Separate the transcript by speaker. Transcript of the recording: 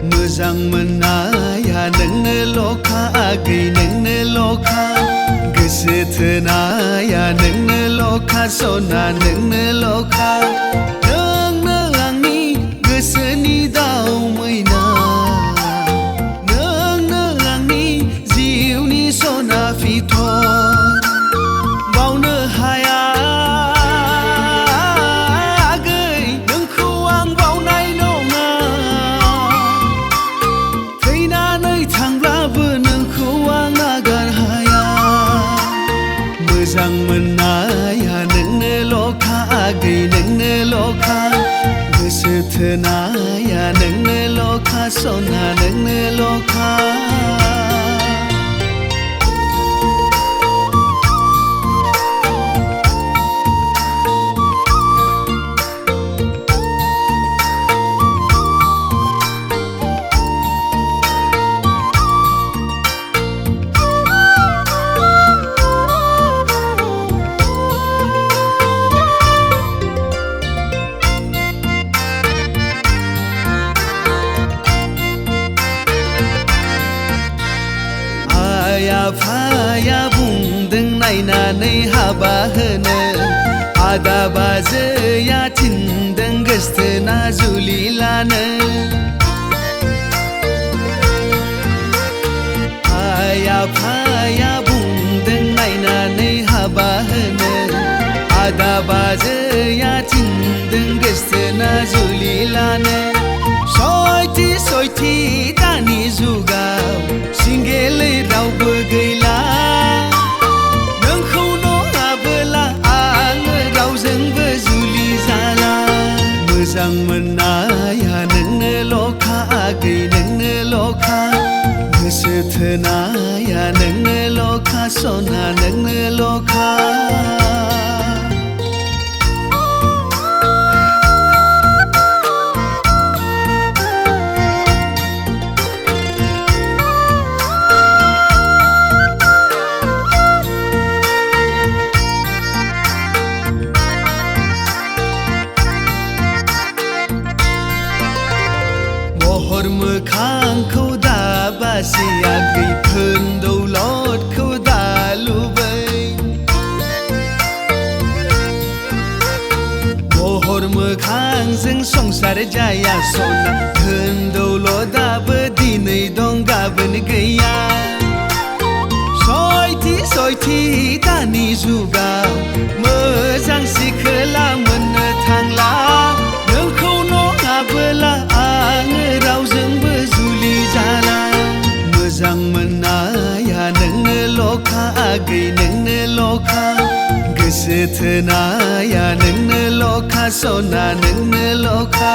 Speaker 1: मोजां मोननाया नोंनोल'खा आगै नोंनोल'खा गोसो थोनाया नोंनोल'खा सना नोंनोल'खा नोंनो आंनि गोसोनि दाउ मैना नोंनो आंनि जिउनि सना फिथर बावनो हाया मोजां मोननाया नोंनोल'खा आगै नोंनोल'खा गोसो थोनाया नोंनोल'खा सना नोंनोल'खा आफाया बुंदों नायनानै हाबा होनो आदा बाजैया थिनदों गोसथोना जुलि लानो आफाया बुंदों नायनानै हाबा होनो आदा बाजैया थिनदों गोसथोना जुलि लानो सयथि दानि जुगाव सिंगेलै रावबो गैला नोंखौ नङाबोला आङो रावजोंबो जुलि जाला मोजां मोननाया नोंनोल'खा आगै नोंनोल'खा गोसो थोनाया नोंनोल'खा सना नोंनोल'खा महर मोखांखौ दाबासि आगै धोन दौलतखौ दालुबै महर मोखांजों संसार जाया सना धोन दौलताबो दिनै दं गाबोन गैया सयथि दानि जुगाव मोजां सिखोला मोननो थांला नोंखौ नङाबोला आङो रावजोंबो जुलि जाला मोजां मोननाया नोंनोल'खा आगै नोंनोल'खा गोसो थोनाया नोंनोल'खा सना नोंनोल'खा